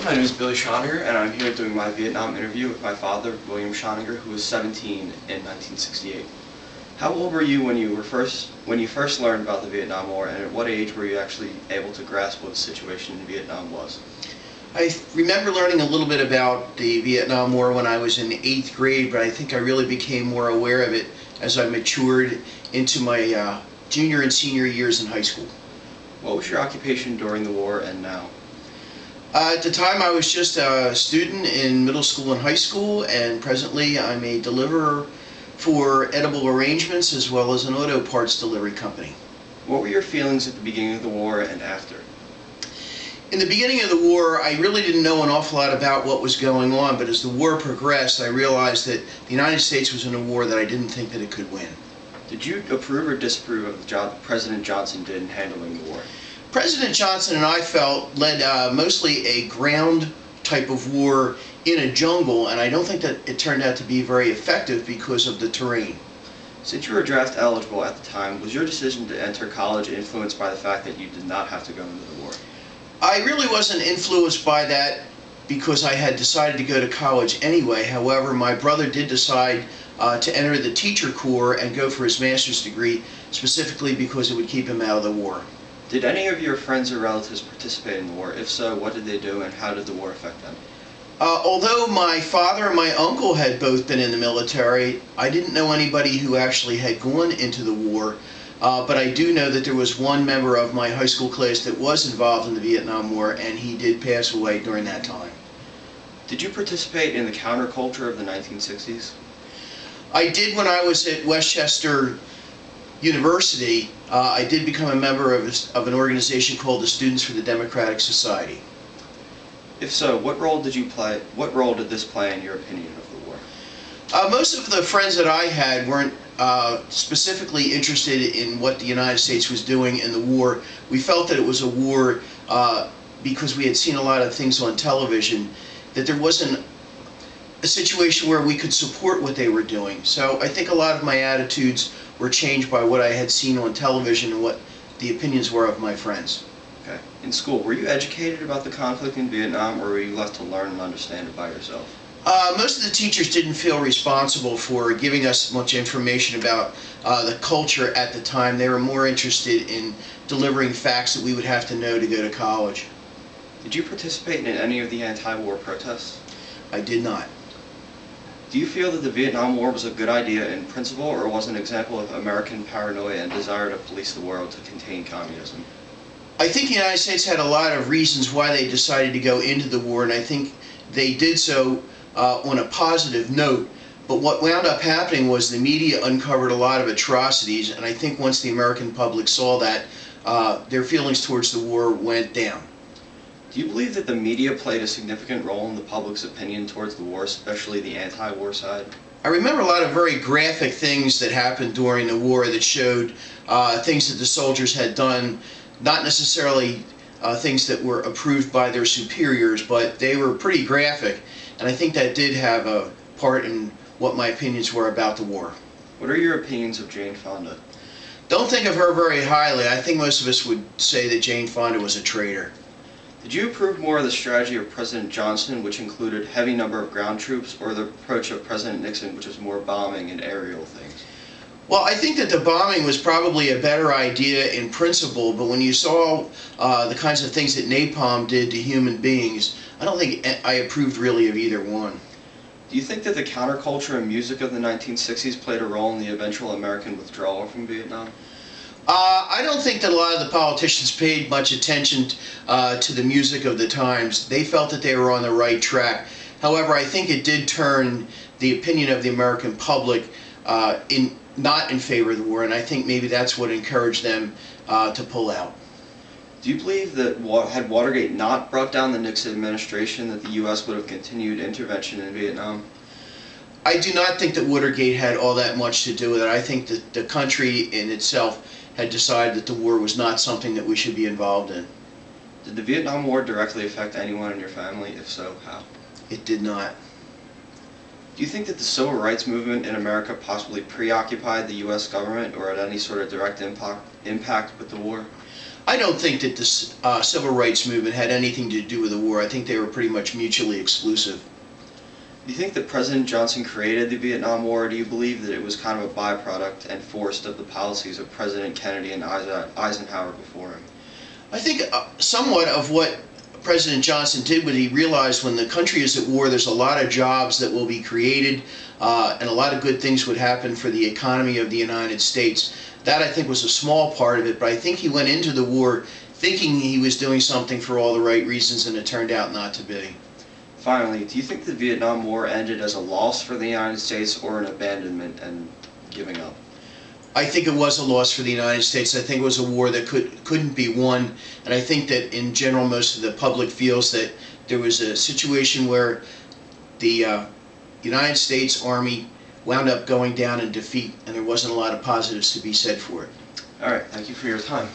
my name is Billy Schoeninger, and I'm here doing my Vietnam interview with my father, William Schoeninger, who was 17 in 1968. How old were you when you first learned about the Vietnam War, and at what age were you actually able to grasp what the situation in Vietnam was? I remember learning a little bit about the Vietnam War when I was in 8th grade, but I think I really became more aware of it as I matured into my junior and senior years in high school. What was your occupation during the war and now? At the time I was just a student in middle school and high school, and presently I'm a deliverer for edible arrangements as well as an auto parts delivery company. What were your feelings at the beginning of the war and after? In the beginning of the war, I really didn't know an awful lot about what was going on, but as the war progressed, I realized that the United States was in a war that I didn't think that it could win. Did you approve or disapprove of the job President Johnson did in handling the war? President Johnson and I felt led mostly a ground type of war in a jungle, and I don't think that it turned out to be very effective because of the terrain. Since you were draft eligible at the time, was your decision to enter college influenced by the fact that you did not have to go into the war? I really wasn't influenced by that because I had decided to go to college anyway. However, my brother did decide to enter the teacher corps and go for his master's degree, specifically because it would keep him out of the war. Did any of your friends or relatives participate in the war? If so, what did they do and how did the war affect them? Although my father and my uncle had both been in the military, I didn't know anybody who actually had gone into the war. But I do know that there was one member of my high school class that was involved in the Vietnam War, and he did pass away during that time. Did you participate in the counterculture of the 1960s? I did when I was at Westchester University. I did become a member of an organization called the Students for the Democratic Society. If so, what role did this play in your opinion of the war? Most of the friends that I had weren't specifically interested in what the United States was doing in the war. We felt that it was a war because we had seen a lot of things on television, that there wasn't a situation where we could support what they were doing. So I think a lot of my attitudes were changed by what I had seen on television and what the opinions were of my friends. Okay. In school, were you educated about the conflict in Vietnam, or were you left to learn and understand it by yourself? Most of the teachers didn't feel responsible for giving us much information about the culture at the time. They were more interested in delivering facts that we would have to know to go to college. Did you participate in any of the anti-war protests? I did not. Do you feel that the Vietnam War was a good idea in principle, or was an example of American paranoia and desire to police the world to contain communism? I think the United States had a lot of reasons why they decided to go into the war, and I think they did so on a positive note. But what wound up happening was the media uncovered a lot of atrocities, and I think once the American public saw that, their feelings towards the war went down. Do you believe that the media played a significant role in the public's opinion towards the war, especially the anti-war side? I remember a lot of very graphic things that happened during the war that showed things that the soldiers had done, not necessarily things that were approved by their superiors, but they were pretty graphic, and I think that did have a part in what my opinions were about the war. What are your opinions of Jane Fonda? Don't think of her very highly. I think most of us would say that Jane Fonda was a traitor. Did you approve more of the strategy of President Johnson, which included heavy number of ground troops, or the approach of President Nixon, which was more bombing and aerial things? Well, I think that the bombing was probably a better idea in principle, but when you saw the kinds of things that napalm did to human beings, I don't think I approved really of either one. Do you think that the counterculture and music of the 1960s played a role in the eventual American withdrawal from Vietnam? I don't think that a lot of the politicians paid much attention to the music of the times. They felt that they were on the right track. However, I think it did turn the opinion of the American public not in favor of the war, and I think maybe that's what encouraged them to pull out. Do you believe that had Watergate not brought down the Nixon administration, that the U.S. would have continued intervention in Vietnam? I do not think that Watergate had all that much to do with it. I think that the country in itself had decided that the war was not something that we should be involved in. Did the Vietnam War directly affect anyone in your family? If so, how? It did not. Do you think that the civil rights movement in America possibly preoccupied the U.S. government or had any sort of direct impact with the war? I don't think that the civil rights movement had anything to do with the war. I think they were pretty much mutually exclusive. Do you think that President Johnson created the Vietnam War, or do you believe that it was kind of a byproduct and forced of the policies of President Kennedy and Eisenhower before him? I think somewhat of what President Johnson did when he realized when the country is at war, there's a lot of jobs that will be created and a lot of good things would happen for the economy of the United States. That, I think, was a small part of it, but I think he went into the war thinking he was doing something for all the right reasons, and it turned out not to be. Finally, do you think the Vietnam War ended as a loss for the United States or an abandonment and giving up? I think it was a loss for the United States. I think it was a war that couldn't be won, and I think that in general most of the public feels that there was a situation where the United States Army wound up going down in defeat, and there wasn't a lot of positives to be said for it. All right, thank you for your time.